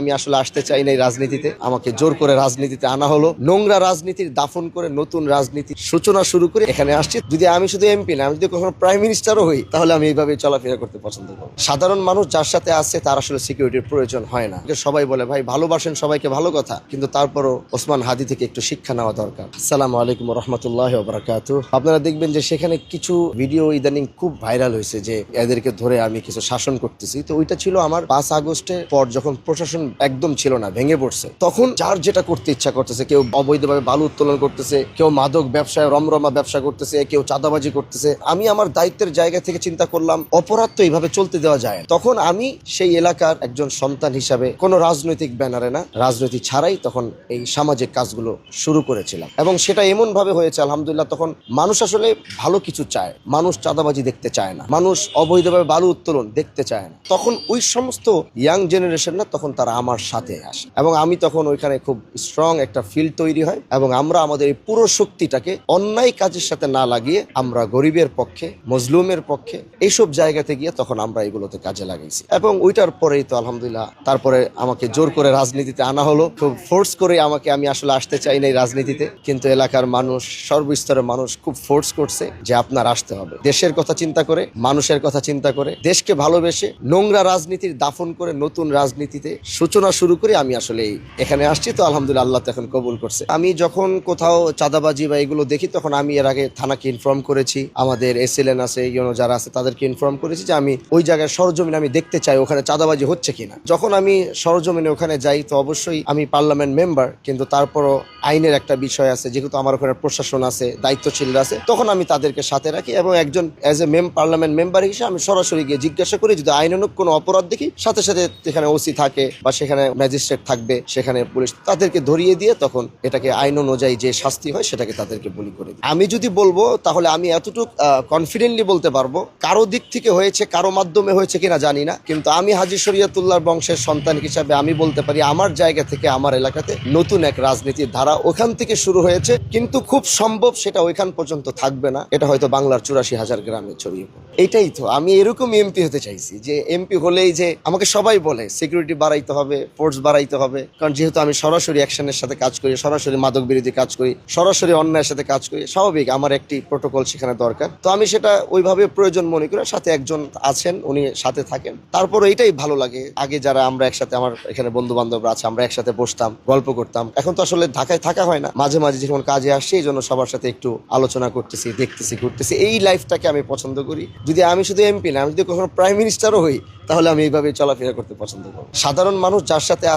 আমি আসলে আসতে চাই না এই রাজনীতিতে, আমাকে জোর করে রাজনীতিতে আনা হলো। নোংরা রাজনীতির দাফন করে নতুন রাজনীতির সূচনা শুরু করে এখানে আসছি। যদি আমি শুধু এমপি না, আমি যদি কখনো প্রাইম মিনিস্টারও হই, তাহলে আমি এইভাবে চলাফেরা করতে পছন্দ করব। সাধারণ মানুষ যার সাথে আছে তার আসলে সিকিউরিটির প্রয়োজন হয় না। সবাই বলে ভাই ভালোবাসেন সবাইকে, ভালো কথা, কিন্তু তারপরও ওসমান হাদি থেকে একটু শিক্ষা নেওয়া দরকার। আসসালামু আলাইকুম রহমতুল্লাহ বারাকাতুহু। আপনারা দেখবেন যে সেখানে কিছু ভিডিও ইদানিং খুব ভাইরাল হয়েছে যে এদেরকে ধরে আমি কিছু শাসন করতেছি। তো ওইটা ছিল আমার 5 আগস্টের পর, যখন প্রশাসন একদম ছিল না, ভেঙে পড়ছে, তখন যার যেটা করতে ইচ্ছা করতেছে। কেউ অবৈধভাবে বালু উত্তোলন করতেছে, কেউ মাদক ব্যবসায় রমরমা ব্যবসা করতেছে, কেউ চাঁদাবাজি করতেছে। আমি আমার দায়িত্বের জায়গা থেকে চিন্তা করলাম অপরাধ তো এইভাবে চলতে দেওয়া যায়। তখন আমি সেই এলাকার একজন সন্তান হিসাবে কোনো রাজনৈতিক ব্যানারে না, রাজনীতি ছাড়াই তখন এই সামাজিক কাজগুলো শুরু করেছিলাম। এবং সেটা এমন ভাবে হয়েছে আলহামদুলিল্লাহ, তখন মানুষ আসলে ভালো কিছু চায়, মানুষ চাঁদাবাজি দেখতে চায় না, মানুষ অবৈধভাবে বালু উত্তোলন দেখতে চায় না। তখন ওই সমস্ত ইয়াং জেনারেশন না, তখন তারা আমার সাথে আসে এবং আমি তখন ওইখানে খুব স্ট্রং একটা ফিল্ড তৈরি হয় এবং আমরা আমাদের এই পুরো শক্তিটাকে অন্যায় কাজের সাথে না লাগিয়ে আমরা গরিবের পক্ষে, মজলুমের পক্ষে এইসব জায়গাতে গিয়ে তখন আমরা এগুলোতে কাজে লাগাইছি। এবং ওইটার পরেই তো আলহামদুলিল্লাহ তারপরে আমাকে জোর করে রাজনীতিতে আনা হলো, খুব ফোর্স করে আমাকে। আমি আসলে আসতে চাই না এই রাজনীতিতে, কিন্তু এলাকার মানুষ, সর্বস্তরের মানুষ খুব ফোর্স করছে যে আপনার আসতে হবে। দেশের কথা চিন্তা করে, মানুষের কথা চিন্তা করে, দেশকে ভালোবেসে নোংরা রাজনীতির দাফন করে নতুন রাজনীতিতে সূচনা শুরু করে আমি আসলে এখানে আসছি। তো আলহামদুলিল্লাহ আল্লাহ তো এখন কবুল করছে। আমি যখন কোথাও চাঁদাবাজি বা এগুলো দেখি, তখন আমি এর আগে থানাকে ইনফর্ম করেছি, আমাদের এসএলএন আছে, যারা আছে তাদেরকে ইনফর্ম করেছি যে আমি ওই জায়গায় সরজমিনে আমি দেখতে চাই ওখানে চাঁদাবাজি হচ্ছে কিনা। যখন আমি সরজমিনে ওখানে যাই, তো অবশ্যই আমি পার্লামেন্ট মেম্বার, কিন্তু তারপরও আইনের একটা বিষয় আছে, যেহেতু আমার ওখানে প্রশাসন আছে, দায়িত্বশীলরা আছে, তখন আমি তাদেরকে সাথে রাখি এবং একজন অ্যাজ এ পার্লামেন্ট মেম্বার হিসেবে আমি সরাসরি গিয়ে জিজ্ঞাসা করি, যদি আইনানুগ কোনো অপরাধ দেখি, সাথে সাথে এখানে ওসি থাকে বা সেখানে ম্যাজিস্ট্রেট থাকবে, সেখানে পুলিশ, তাদেরকে ধরিয়ে দিয়ে তখন এটাকে আইন অনুযায়ী যে শাস্তি হয় সেটাকে তাদেরকে বলি করে দিই। আমি যদি বলবো তাহলে আমি এতটুকু কনফিডেন্টলি বলতে পারবো, কারো দিক থেকে হয়েছে, কারো মাধ্যমে হয়েছে কিনা জানি না, কিন্তু আমি হাজী শরীয়তুল্লাহর বংশের সন্তান হিসাবে আমি বলতে পারি আমার জায়গা থেকে আমার এলাকাতে নতুন এক রাজনীতির ধারা ওখান থেকে শুরু হয়েছে। কিন্তু খুব সম্ভব সেটা ওইখান পর্যন্ত থাকবে না, এটা হয়তো বাংলার 84,000 গ্রামে ছড়িয়ে পড়ে। এটাই তো আমি এরকম এমপি হতে চাইছি, যে এমপি হলেই যে আমাকে সবাই বলে সিকিউরিটি বাড়াইতে হবে, ফোর্স বাড়াইতে হবে, কারণ যেহেতু আমি সরাসরি অ্যাকশনের সাথে কাজ করি, সরাসরি মাদক বিরোধী কাজ করি, সরাসরি অন্যায়ের সাথে কাজ করি, স্বাভাবিক আমার একটি প্রোটোকল সেখানে দরকার। তো আমি সেটা ওইভাবে প্রয়োজন মনে করি, সাথে একজন আছেন, উনি সাথে থাকেন। তারপর এটাই ভালো লাগে। আগে যারা আমরা একসাথে, আমার এখানে বন্ধু বান্ধবরা আছে, আমরা একসাথে বসতাম, গল্প করতাম। এখন তো আসলে ঢাকায় থাকা হয় না, মাঝে মাঝে যখন কাজে আসছি, এই জন্য সবার সাথে একটু আলোচনা করতেছি, দেখতেছি, ঘুরতেছি। এই লাইফটাকে আমি পছন্দ করি। যদি আমি শুধু এমপি না, আমি যদি কখনো প্রাইম মিনিস্টারও হই, তাহলে আমি এইভাবে চলাফেরা করতে পছন্দ করি। সাধারণ মানুষ যার সাথে